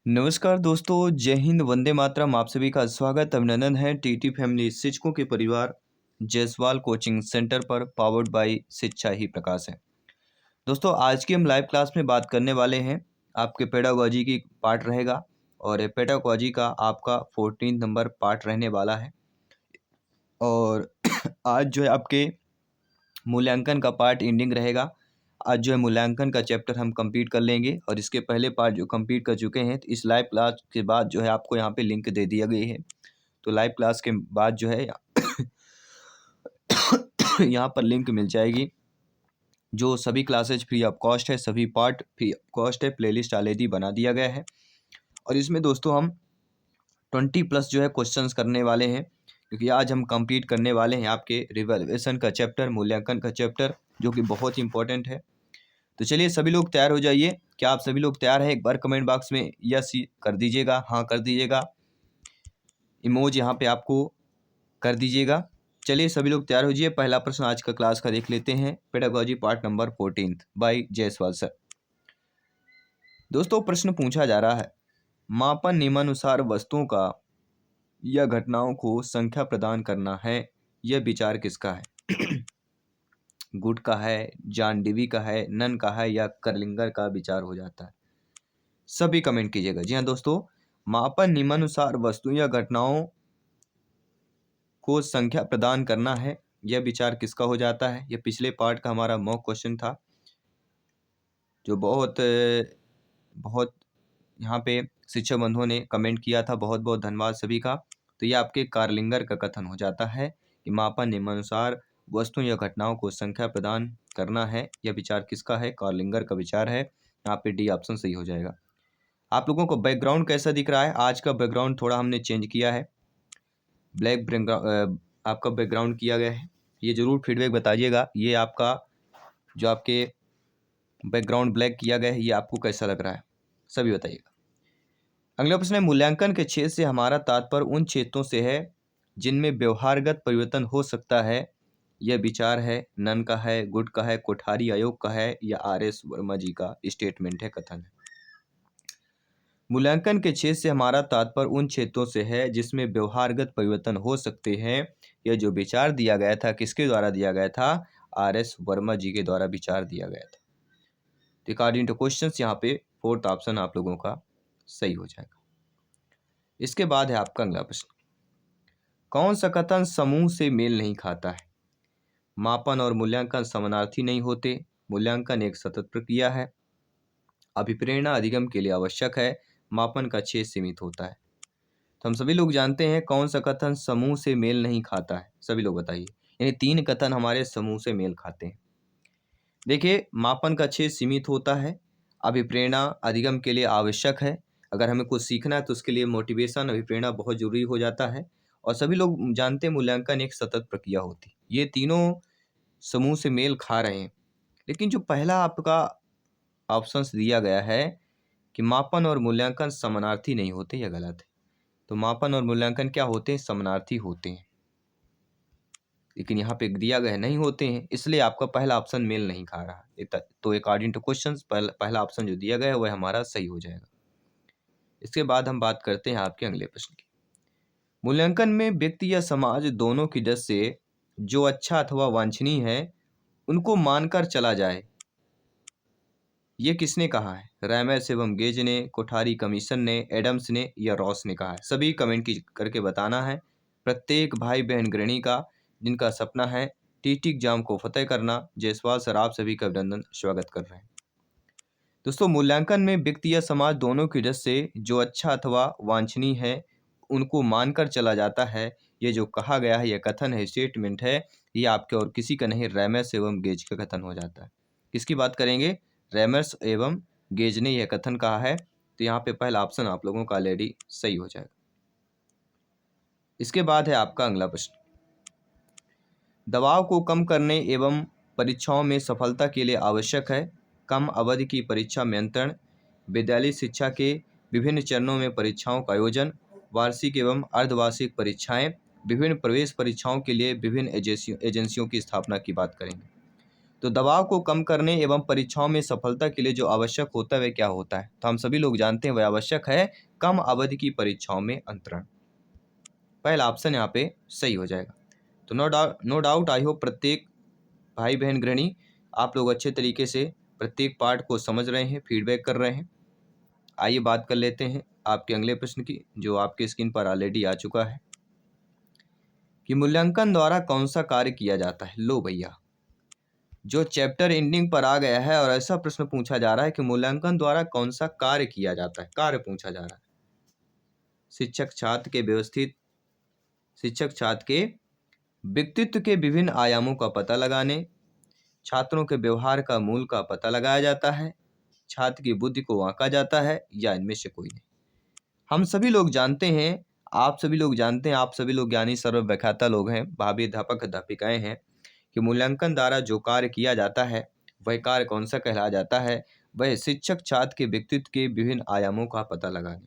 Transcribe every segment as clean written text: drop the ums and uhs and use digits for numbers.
नमस्कार दोस्तों, जय हिंद, वंदे मातरम। आप सभी का स्वागत अभिनंदन है टीटी फैमिली शिक्षकों के परिवार जायसवाल कोचिंग सेंटर पर पावर्ड बाय शिक्षा ही प्रकाश है। दोस्तों, आज की हम लाइव क्लास में बात करने वाले हैं आपके पेडागोजी की पार्ट रहेगा और पेडागोजी का आपका 14 नंबर पार्ट रहने वाला है। और आज जो है आपके मूल्यांकन का पार्ट एंडिंग रहेगा। आज जो है मूल्यांकन का चैप्टर हम कंप्लीट कर लेंगे और इसके पहले पार्ट जो कंप्लीट कर चुके हैं, तो इस लाइव क्लास के बाद जो है आपको यहाँ पे लिंक दे दिया गई है। तो लाइव क्लास के बाद जो है यहाँ पर लिंक मिल जाएगी। जो सभी क्लासेज फ्री ऑफ कॉस्ट है, सभी पार्ट फ्री ऑफ कॉस्ट है, प्लेलिस्ट ऑलरेडी बना दिया गया है। और इसमें दोस्तों हम 20+ जो है क्वेश्चंस करने वाले हैं, क्योंकि आज हम कंप्लीट करने वाले हैं आपके रिवैल्यूएशन का चैप्टर, मूल्यांकन का चैप्टर, जो कि बहुत ही इंपॉर्टेंट है। तो चलिए सभी लोग तैयार हो जाइए। क्या आप सभी लोग तैयार हैं? एक बार कमेंट बॉक्स में यस कर दीजिएगा, हाँ कर दीजिएगा, इमोज यहाँ पे आपको कर दीजिएगा। चलिए सभी लोग तैयार हो जाइए। पहला प्रश्न आज का क्लास का देख लेते हैं। पेडागोजी पार्ट नंबर 14 बाय जायसवाल सर। दोस्तों, प्रश्न पूछा जा रहा है, मापन नियमानुसार वस्तुओं का या घटनाओं को संख्या प्रदान करना है, यह विचार किसका है? गुड का है, जॉन डीवी का है, नन का है, या कर्लिंगर का विचार हो जाता है? सभी कमेंट कीजिएगा। जी हाँ दोस्तों, मापन नियमानुसार वस्तु या घटनाओं को संख्या प्रदान करना है, यह विचार किसका हो जाता है? यह पिछले पार्ट का हमारा मॉक क्वेश्चन था, जो बहुत बहुत यहाँ पे शिक्षक बंधुओं ने कमेंट किया था। बहुत बहुत धन्यवाद सभी का। तो ये आपके कार्लिंगर का कथन हो जाता है कि मापन नियमानुसार वस्तुओं या घटनाओं को संख्या प्रदान करना है, यह विचार किसका है? कार्लिंगर का विचार है। यहाँ पे डी ऑप्शन सही हो जाएगा। आप लोगों को बैकग्राउंड कैसा दिख रहा है? आज का बैकग्राउंड थोड़ा हमने चेंज किया है, ब्लैक बैकग्राउंड आपका बैकग्राउंड किया गया है। ये जरूर फीडबैक बताइएगा, ये आपका जो आपके बैकग्राउंड ब्लैक किया गया है, ये आपको कैसा लग रहा है? सभी बताइएगा। अगला प्रश्न है, मूल्यांकन के क्षेत्र से हमारा तात्पर्य उन क्षेत्रों से है जिनमें व्यवहारगत परिवर्तन हो सकता है, यह विचार है। नन का है, गुड का है, कोठारी आयोग का है, या RS वर्मा जी का स्टेटमेंट है, कथन है? मूल्यांकन के क्षेत्र से हमारा तात्पर्य उन क्षेत्रों से है जिसमें व्यवहारगत परिवर्तन हो सकते हैं, यह जो विचार दिया गया था, किसके द्वारा दिया गया था? RS वर्मा जी के द्वारा विचार दिया गया था। अकॉर्डिंग टू क्वेश्चंस यहाँ पे फोर्थ ऑप्शन आप लोगों का सही हो जाएगा। इसके बाद है आपका अगला प्रश्न, कौन सा कथन समूह से मेल नहीं खाता है? मापन और मूल्यांकन समानार्थी नहीं होते, मूल्यांकन एक सतत प्रक्रिया है, अभिप्रेरणा अधिगम के लिए आवश्यक है, मापन का क्षेत्र सीमित होता है। तो हम सभी लोग जानते हैं कौन सा कथन समूह से मेल नहीं खाता है। सभी लोग बताइए। यानी 3 कथन हमारे समूह से मेल खाते हैं। देखिए, मापन का क्षेत्र सीमित होता है, अभिप्रेरणा अधिगम के लिए आवश्यक है। अगर हमें कुछ सीखना है तो उसके लिए मोटिवेशन, अभिप्रेरणा बहुत जरूरी हो जाता है। और सभी लोग जानते हैं मूल्यांकन एक सतत प्रक्रिया होती है। ये तीनों समूह से मेल खा रहे हैं। लेकिन जो पहला आपका ऑप्शन दिया गया है कि मापन और मूल्यांकन समानार्थी नहीं होते, यह गलत है। तो मापन और मूल्यांकन क्या होते हैं? समानार्थी होते हैं। लेकिन यहाँ पे दिया गया नहीं होते हैं, इसलिए आपका पहला ऑप्शन मेल नहीं खा रहा। तो अकॉर्डिंग टू क्वेश्चन पहला ऑप्शन जो दिया गया है वह हमारा सही हो जाएगा। इसके बाद हम बात करते हैं आपके अगले प्रश्न की। मूल्यांकन में व्यक्ति या समाज दोनों की दृष्टि से जो अच्छा अथवा वांछनीय है उनको मानकर चला जाए, ये किसने कहा है? रैमर्स एवं गेज ने, कोठारी कमीशन ने, एडम्स ने, या रॉस ने कहा है? सभी कमेंट की करके बताना है। प्रत्येक भाई बहन गृहिणी का जिनका सपना है टीटी एग्जाम को फतेह करना, जायसवाल सर आप सभी का अभिनंदन स्वागत कर रहे हैं। दोस्तों, मूल्यांकन में व्यक्ति या समाज दोनों की दृष्टि से जो अच्छा अथवा वांछनीय है उनको मानकर चला जाता है, ये जो कहा गया है, यह कथन है, स्टेटमेंट है, ये आपके और किसी का नहीं, रैमर्स एवं गेज का कथन हो जाता है। किसकी बात करेंगे? रैमर्स एवं गेज ने यह कथन कहा है। तो यहाँ पे पहला ऑप्शन आप लोगों का ऑलरेडी सही हो जाएगा। इसके बाद है आपका अगला प्रश्न, दबाव को कम करने एवं परीक्षाओं में सफलता के लिए आवश्यक है कम अवधि की परीक्षा नियंत्रण, विद्यालय शिक्षा के विभिन्न चरणों में परीक्षाओं का आयोजन, वार्षिक एवं अर्धवार्षिक परीक्षाएं, विभिन्न प्रवेश परीक्षाओं के लिए विभिन्न एजेंसियों की स्थापना की बात करेंगे। तो दबाव को कम करने एवं परीक्षाओं में सफलता के लिए जो आवश्यक होता है वह क्या होता है? तो हम सभी लोग जानते हैं वह आवश्यक है कम अवधि की परीक्षाओं में अंतरण। पहला ऑप्शन यहाँ पे सही हो जाएगा। तो नो डाउट आई होप प्रत्येक भाई बहन गृहिणी आप लोग अच्छे तरीके से प्रत्येक पार्ट को समझ रहे हैं, फीडबैक कर रहे हैं। आइए बात कर लेते हैं आपके अगले प्रश्न की, जो आपके स्क्रीन पर ऑलरेडी आ चुका है कि मूल्यांकन द्वारा कौन सा कार्य किया जाता है। लो भैया, जो चैप्टर एंडिंग पर आ गया है और ऐसा प्रश्न पूछा जा रहा है कि मूल्यांकन द्वारा कौन सा कार्य किया जाता है, कार्य पूछा जा रहा है। शिक्षक छात्र के व्यक्तित्व के विभिन्न आयामों का पता लगाने, छात्रों के व्यवहार का मूल का पता लगाया जाता है, छात्र की बुद्धि को आंका जाता है, या इनमें से कोई नहीं। हम सभी लोग जानते हैं, आप सभी लोग जानते हैं, आप सभी लोग ज्ञानी सर्व व्याख्याता लोग हैं, भावी अध्यापक अध्यापिकाएं हैं, कि मूल्यांकन द्वारा जो कार्य किया जाता है वह कार्य कौन सा कहलाया जाता है? वह शिक्षक छात्र के व्यक्तित्व के विभिन्न आयामों का पता लगाने,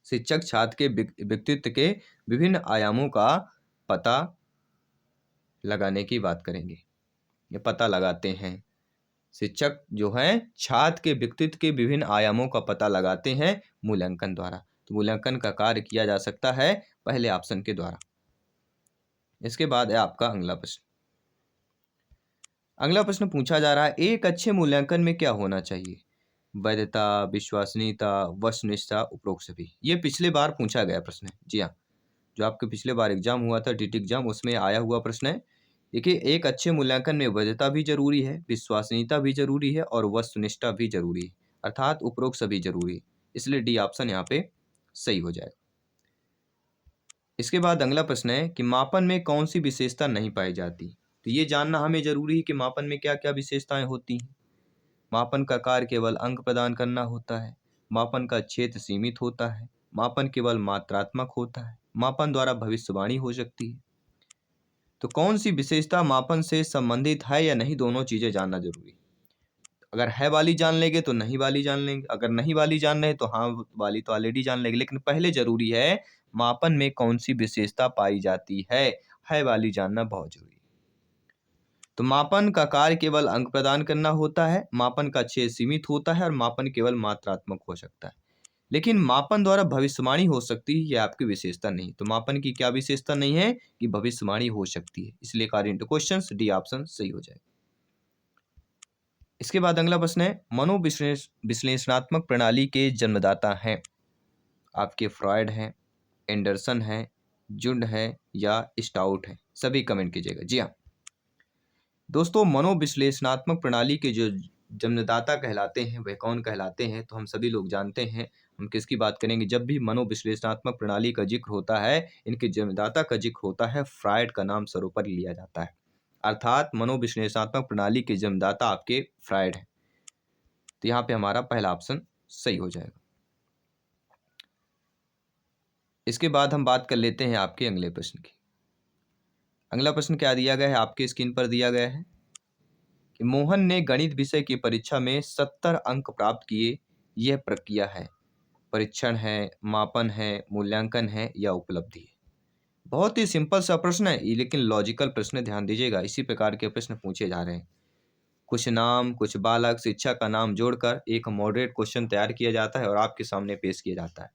शिक्षक छात्र के व्यक्तित्व के विभिन्न आयामों का पता लगाने की बात करेंगे। ये पता लगाते हैं, शिक्षक जो है छात्र के व्यक्तित्व के विभिन्न आयामों का पता लगाते हैं मूल्यांकन द्वारा। तो मूल्यांकन का कार्य किया जा सकता है पहले ऑप्शन के द्वारा। इसके बाद है आपका अगला प्रश्न। अगला प्रश्न पूछा जा रहा है, एक अच्छे मूल्यांकन में क्या होना चाहिए? वैधता, विश्वसनीयता, वस्तुनिष्ठता, उपरोक्त सभी। ये पिछले बार पूछा गया प्रश्न है। जी हाँ, जो आपके पिछले बार एग्जाम हुआ था टीटी एग्जाम, उसमें आया हुआ प्रश्न है। देखिए, एक अच्छे मूल्यांकन में वैधता भी जरूरी है, विश्वसनीयता भी जरूरी है और वस्तुनिष्ठता भी जरूरी है, अर्थात उपरोक्त सभी जरूरी है। इसलिए डी ऑप्शन यहाँ पे सही हो जाएगा। इसके बाद अगला प्रश्न है कि मापन में कौन सी विशेषता नहीं पाई जाती? तो ये जानना हमें जरूरी है कि मापन में क्या क्या विशेषताएं होती हैं। मापन का कार्य केवल अंक प्रदान करना होता है, मापन का क्षेत्र सीमित होता है, मापन केवल मात्रात्मक होता है, मापन द्वारा भविष्यवाणी हो सकती है। तो कौन सी विशेषता मापन से संबंधित है या नहीं, दोनों चीजें जानना जरूरी है। अगर है वाली जान लेंगे तो नहीं वाली जान लेंगे, अगर नहीं वाली जान रहे तो हाँ वाली तो ऑलरेडी जान लेंगे, लेकिन पहले जरूरी है मापन में कौन सी विशेषता पाई जाती है वाली जानना बहुत जरूरी है। तो मापन का कार्य केवल अंक प्रदान करना होता है, मापन का क्षेत्र सीमित होता है और मापन केवल मात्रात्मक हो सकता है। लेकिन मापन द्वारा भविष्यवाणी हो सकती है, यह आपकी विशेषता नहीं। तो मापन की क्या विशेषता नहीं है कि भविष्यवाणी हो सकती है, इसलिए according two questions D option सही हो जाएगा। इसके बाद अगला प्रश्न है, मनोविश्लेषणात्मक प्रणाली के जन्मदाता हैं आपके फ्रॉयड हैं, एंडरसन हैं, जुंड है या स्टाउट है? सभी कमेंट कीजिएगा। जी हाँ दोस्तों, मनोविश्लेषणात्मक प्रणाली के जो जन्मदाता कहलाते हैं वह कौन कहलाते हैं? तो हम सभी लोग जानते हैं। हम किसकी बात करेंगे? जब भी मनोविश्लेषणात्मक प्रणाली का जिक्र होता है, इनके जन्मदाता का जिक्र होता है, फ्रायड का नाम सर्वोपरि लिया जाता है, अर्थात मनोविश्लेषणात्मक प्रणाली के जन्मदाता आपके फ्रायड हैं। तो यहाँ पे हमारा पहला ऑप्शन सही हो जाएगा। इसके बाद हम बात कर लेते हैं आपके अगले प्रश्न की। अगला प्रश्न क्या दिया गया है? आपके स्क्रीन पर दिया गया है कि मोहन ने गणित विषय की परीक्षा में 70 अंक प्राप्त किए, यह प्रक्रिया है, परीक्षण है, मापन है, मूल्यांकन है या उपलब्धि है? बहुत ही सिंपल सा प्रश्न है, लेकिन लॉजिकल प्रश्न, ध्यान दीजिएगा। इसी प्रकार के प्रश्न पूछे जा रहे हैं। कुछ नाम, कुछ बालक, शिक्षक का नाम जोड़कर एक मॉडरेट क्वेश्चन तैयार किया जाता है और आपके सामने पेश किया जाता है।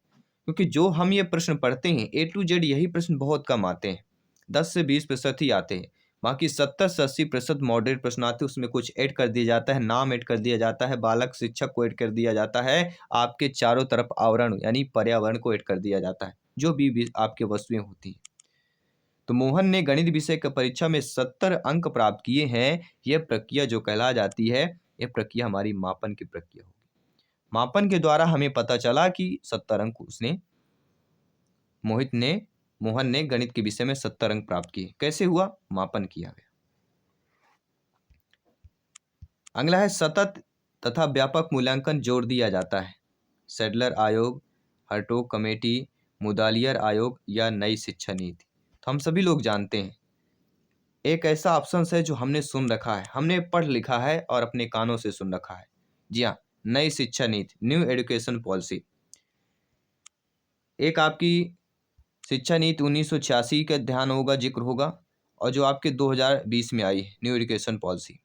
क्योंकि जो हम ये प्रश्न पढ़ते हैं A to Z यही प्रश्न बहुत कम आते हैं, 10 से 20% ही आते हैं। बाकी 70 से 80% मॉडरेट प्रश्न आते हैं, उसमें कुछ ऐड कर दिया जाता है, नाम ऐड कर दिया जाता है, बालक शिक्षक को ऐड कर दिया जाता है, आपके चारों तरफ आवरण यानी पर्यावरण को ऐड कर दिया जाता है, जो भी आपके वस्तुएं होती हैं। तो मोहन ने गणित विषय की परीक्षा में 70 अंक प्राप्त किए हैं, यह प्रक्रिया जो कहला जाती है, यह प्रक्रिया हमारी मापन की प्रक्रिया होगी। मापन के द्वारा हमें पता चला कि 70 अंक उसने मोहन ने गणित के विषय में 70 अंक प्राप्त किए। कैसे हुआ? मापन किया गया। अगला है, सतत तथा व्यापक मूल्यांकन जोड़ दिया जाता है, सैडलर आयोग, हर्टोग कमेटी, मुदालियर आयोग या नई शिक्षा नीति? तो हम सभी लोग जानते हैं, एक ऐसा ऑप्शन है जो हमने सुन रखा है, हमने पढ़ लिखा है और अपने कानों से सुन रखा है। जी हाँ, नई शिक्षा नीति, न्यू एजुकेशन पॉलिसी। एक आपकी शिक्षा नीति 1986 का ध्यान होगा, जिक्र होगा, और जो आपके 2020 में आई न्यू एजुकेशन पॉलिसी,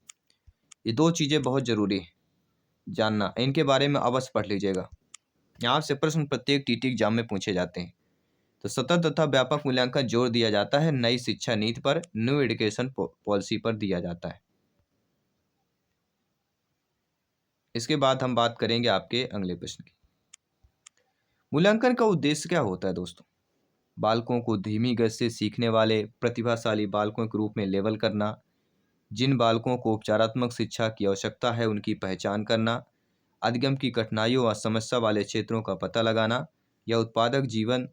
ये दो चीज़ें बहुत ज़रूरी है जानना, इनके बारे में अवश्य पढ़ लीजिएगा। यहाँ से प्रश्न प्रत्येक टीटी एग्जाम में पूछे जाते हैं। तो सतत तथा व्यापक मूल्यांकन जोर दिया जाता है नई शिक्षा नीति पर, न्यू एजुकेशन पॉलिसी पर दिया जाता है। इसके बाद हम बात करेंगे आपके अगले प्रश्न की। मूल्यांकन का उद्देश्य क्या होता है दोस्तों? बालकों को धीमी गति से सीखने वाले प्रतिभाशाली बालकों के रूप में लेबल करना, जिन बालकों को उपचारात्मक शिक्षा की आवश्यकता है उनकी पहचान करना, अधिगम की कठिनाइयों व समस्या वाले क्षेत्रों का पता लगाना, या उत्पादक जीवन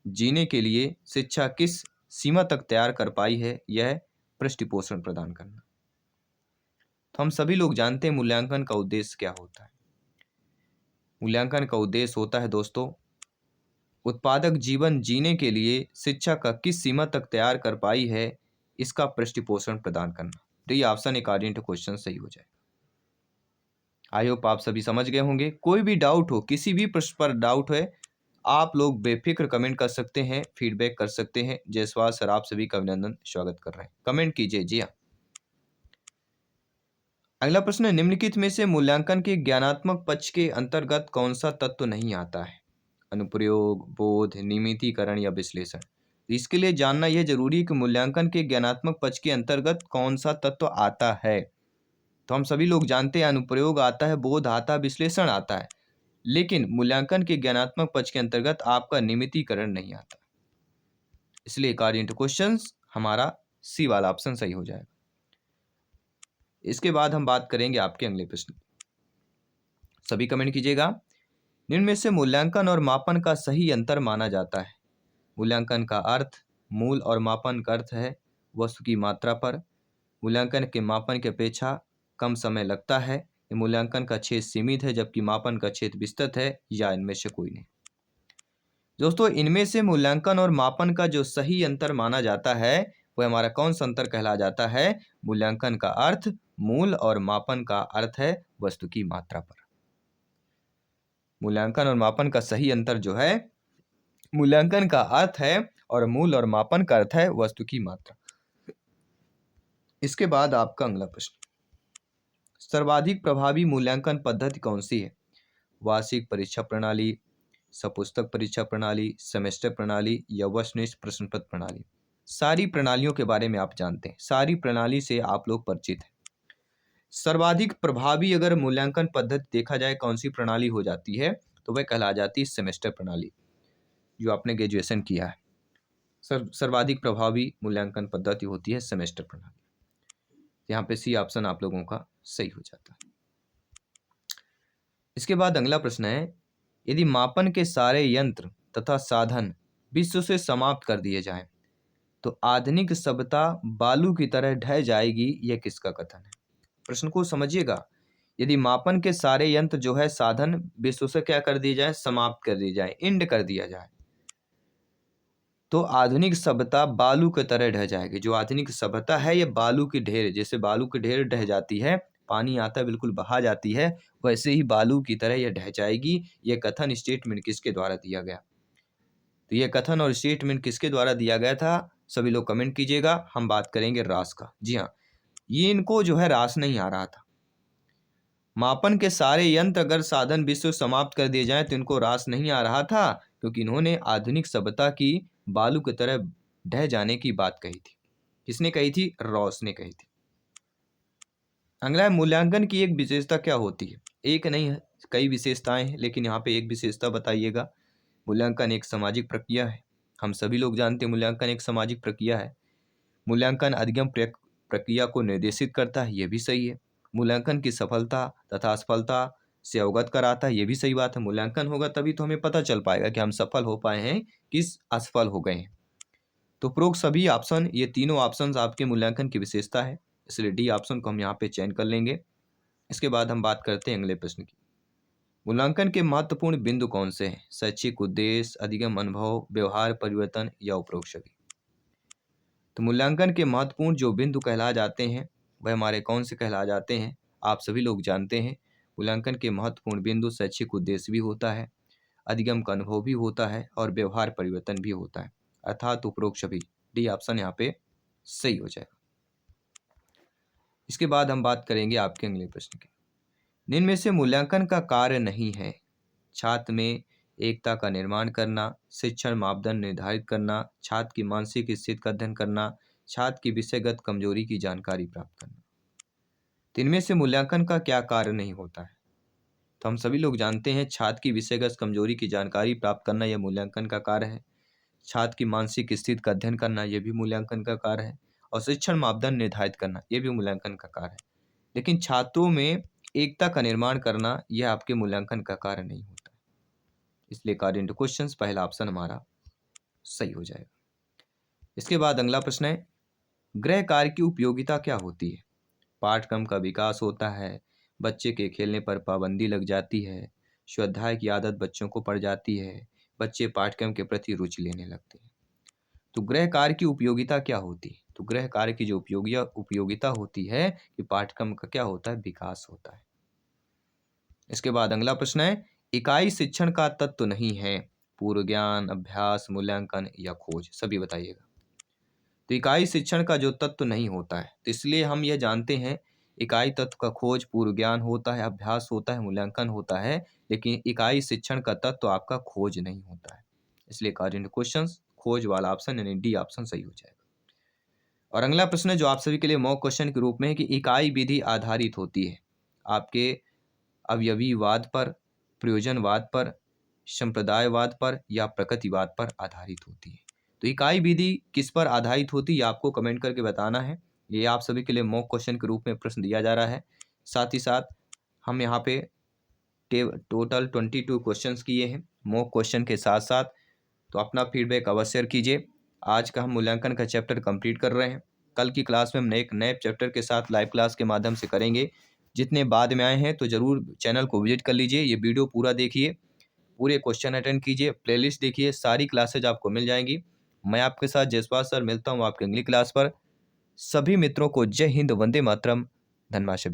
जीने के लिए शिक्षा किस सीमा तक तैयार कर पाई है, यह पृष्ठपोषण प्रदान करना। तो हम सभी लोग जानते हैं मूल्यांकन का उद्देश्य क्या होता है। मूल्यांकन का उद्देश्य होता है दोस्तों, उत्पादक जीवन जीने के लिए शिक्षा का किस सीमा तक तैयार कर पाई है, इसका पृष्ठपोषण प्रदान करना। तो ये ऑप्शन अकॉर्डिंग टू क्वेश्चन सही हो जाएगा। आई होप आप सभी समझ गए होंगे। कोई भी डाउट हो, किसी भी प्रश्न पर डाउट है, आप लोग बेफिक्र कमेंट कर सकते हैं, फीडबैक कर सकते हैं। जयसवाल सर आप सभी का अभिनंदन, स्वागत कर रहे हैं, कमेंट कीजिए। जी हाँ। अगला प्रश्न है, निम्नलिखित में से मूल्यांकन के ज्ञानात्मक पक्ष के अंतर्गत कौन सा तत्व नहीं आता है? अनुप्रयोग, बोध, नियमितीकरण या विश्लेषण। इसके लिए जानना यह जरूरी है कि मूल्यांकन के ज्ञानात्मक पक्ष के अंतर्गत कौन सा तत्व आता है। तो हम सभी लोग जानते हैं अनुप्रयोग आता है, बोध आता है, विश्लेषण आता है, लेकिन मूल्यांकन के ज्ञानात्मक पक्ष के अंतर्गत आपका नियमितीकरण नहीं आता। इसलिए अकॉर्डिंग टू क्वेश्चंस हमारा सी वाला ऑप्शन सही हो जाएगा। इसके बाद हम बात करेंगे आपके अगले प्रश्न। सभी कमेंट कीजिएगा। निम्न में से मूल्यांकन और मापन का सही अंतर माना जाता है। मूल्यांकन का अर्थ मूल और मापन का अर्थ है वस्तु की मात्रा पर। मूल्यांकन के मापन की अपेक्षा कम समय लगता है। ये मूल्यांकन का क्षेत्र सीमित है जबकि मापन का क्षेत्र विस्तृत है, या इनमें से कोई नहीं। दोस्तों इनमें से मूल्यांकन और मापन का जो सही अंतर माना जाता है वह हमारा कौन सा अंतर कहला जाता है? मूल्यांकन का अर्थ मूल और मापन का अर्थ है वस्तु की मात्रा पर। मूल्यांकन और मापन का सही अंतर जो है, मूल्यांकन का अर्थ है और मूल और मापन का अर्थ है वस्तु की मात्रा। इसके बाद आपका अगला प्रश्न, सर्वाधिक प्रभावी मूल्यांकन पद्धति कौन सी है? वार्षिक परीक्षा प्रणाली, सपुस्तक परीक्षा प्रणाली, सेमेस्टर प्रणाली या वस्तुनिष्ठ प्रश्न पत्र प्रणाली। सारी प्रणालियों के बारे में आप जानते हैं, सारी प्रणाली से आप लोग परिचित हैं। सर्वाधिक प्रभावी अगर मूल्यांकन पद्धति देखा जाए कौन सी प्रणाली हो जाती है, तो वह कहला जाती है सेमेस्टर प्रणाली, जो आपने ग्रेजुएशन किया है। सर्वाधिक प्रभावी मूल्यांकन पद्धति होती है सेमेस्टर प्रणाली। यहाँ पे सी ऑप्शन आप लोगों का सही हो जाता है। इसके बाद अगला प्रश्न है, यदि मापन के सारे यंत्र तथा साधन विश्व से समाप्त कर दिए जाएं, तो आधुनिक सभ्यता बालू की तरह ढह जाएगी, यह किसका कथन है? प्रश्न को समझिएगा। यदि मापन के सारे यंत्र जो है साधन विश्व से क्या कर दिए जाए? समाप्त कर दिए जाए, इंड कर दिया जाए, तो आधुनिक सभ्यता बालू की तरह ढह जाएगी। जो आधुनिक सभ्यता है ये बालू की ढेर, जैसे बालू की ढेर ढह जाती है, पानी आता है बिल्कुल बहा जाती है, वैसे ही बालू की तरह यह ढह जाएगी। ये कथन स्टेटमेंट किसके द्वारा दिया गया? तो ये कथन और स्टेटमेंट किसके द्वारा दिया गया था? सभी लोग कमेंट कीजिएगा। हम बात करेंगे रास का। जी हाँ, ये इनको जो है रास नहीं आ रहा था। मापन के सारे यंत्र अगर साधन विश्व समाप्त कर दिए जाएं तो इनको रास नहीं आ रहा था, क्योंकि इन्होंने आधुनिक सभ्यता की बालू की तरह ढह जाने की बात कही थी। किसने कही थी? रॉस ने कही थी। अगला है, मूल्यांकन की एक विशेषता क्या होती है? एक नहीं है, कई विशेषताएं हैं, लेकिन यहाँ पे एक विशेषता बताइएगा। मूल्यांकन एक सामाजिक प्रक्रिया है। हम सभी लोग जानते हैं मूल्यांकन एक सामाजिक प्रक्रिया है। मूल्यांकन अधिगम प्रक्रिया को निर्देशित करता है, यह भी सही है। मूल्यांकन की सफलता तथा असफलता से अवगत कराता है, यह भी सही बात है। मूल्यांकन होगा तभी तो हमें पता चल पाएगा कि हम सफल हो पाए हैं किस असफल हो गए हैं। तो उपरोक्त सभी ऑप्शन, ये तीनों ऑप्शन आपके मूल्यांकन की विशेषता है, इसलिए डी ऑप्शन को हम यहाँ पे चयन कर लेंगे। इसके बाद हम बात करते हैं अगले प्रश्न की। मूल्यांकन के महत्वपूर्ण बिंदु कौन से हैं? शैक्षिक उद्देश्य, अधिगम अनुभव, व्यवहार परिवर्तन या उपरोक्त सभी। तो मूल्यांकन के महत्वपूर्ण जो बिंदु कहला जाते हैं वह हमारे कौन से कहला जाते हैं? आप सभी लोग जानते हैं मूल्यांकन के महत्वपूर्ण बिंदु शैक्षिक उद्देश्य भी होता है, अधिगम का अनुभव भी होता है और व्यवहार परिवर्तन भी होता है, अर्थात उपरोक्त सभी। डी ऑप्शन यहाँ पे सही हो जाएगा। इसके बाद हम बात करेंगे आपके अगले प्रश्न की। निम्न में से मूल्यांकन का कार्य नहीं है। छात्र में एकता का निर्माण करना, शिक्षण मापदंड निर्धारित करना, छात्र की मानसिक स्थिति का अध्ययन करना, छात्र की विषयगत कमजोरी की जानकारी प्राप्त करना। तो इनमें से मूल्यांकन का क्या कार्य नहीं होता है? तो हम सभी लोग जानते हैं छात्र की विषयगत कमजोरी की जानकारी प्राप्त करना यह मूल्यांकन का कार्य है। छात्र की मानसिक स्थिति का अध्ययन करना यह भी मूल्यांकन का कार्य है। और शिक्षण मापदंड निर्धारित करना यह भी मूल्यांकन का कार्य है। लेकिन छात्रों में एकता का निर्माण करना यह आपके मूल्यांकन का कार्य नहीं होता। इसलिए अकॉर्डिंग टू क्वेश्चन पहला ऑप्शन हमारा सही हो जाएगा। इसके बाद अगला प्रश्न है, गृह कार्य की उपयोगिता क्या होती है? पाठ्यक्रम का विकास होता है, बच्चे के खेलने पर पाबंदी लग जाती है, स्वाध्याय की आदत बच्चों को पड़ जाती है, बच्चे पाठ्यक्रम के प्रति रुचि लेने लगते हैं। तो गृह कार्य की उपयोगिता क्या होती है? तो गृह कार्य की जो उपयोगिता होती है कि पाठ्यक्रम का क्या होता है? विकास होता है। इसके बाद अगला प्रश्न है, इकाई शिक्षण का तत्व नहीं है। पूर्व ज्ञान, अभ्यास, मूल्यांकन या खोज, सभी बताइएगा। तो इकाई शिक्षण का जो तत्व नहीं होता है, तो इसलिए हम यह जानते हैं इकाई तत्व का खोज पूर्व ज्ञान होता है, अभ्यास होता है, मूल्यांकन होता है, लेकिन इकाई शिक्षण का तत्व आपका खोज नहीं होता है। इसलिए अकॉर्डिंग टू क्वेश्चन खोज वाला ऑप्शन यानी डी ऑप्शन सही हो जाएगा। और अगला प्रश्न जो आप सभी के लिए मॉक क्वेश्चन के रूप में है कि इकाई विधि आधारित होती है आपके अवयवीवाद पर, प्रयोजनवाद पर, संप्रदायवाद पर या प्रकृतिवाद पर आधारित होती है। तो इकाई विधि किस पर आधारित होती है आपको कमेंट करके बताना है। ये आप सभी के लिए मॉक क्वेश्चन के रूप में प्रश्न दिया जा रहा है। साथ ही साथ हम यहाँ पे टोटल 22 क्वेश्चंस किए हैं मॉक क्वेश्चन के साथ साथ। तो अपना फीडबैक अवश्य कीजिए। आज का हम मूल्यांकन का चैप्टर कंप्लीट कर रहे हैं। कल की क्लास में हम एक नए चैप्टर के साथ लाइव क्लास के माध्यम से करेंगे। जितने बाद में आए हैं तो ज़रूर चैनल को विजिट कर लीजिए, ये वीडियो पूरा देखिए, पूरे क्वेश्चन अटेंड कीजिए, प्लेलिस्ट देखिए, सारी क्लासेज आपको मिल जाएंगी। मैं आपके साथ जयसवाल सर मिलता हूँ आपकी अगली क्लास पर। सभी मित्रों को जय हिंद, वंदे मातरम, धन्यवाद सभी।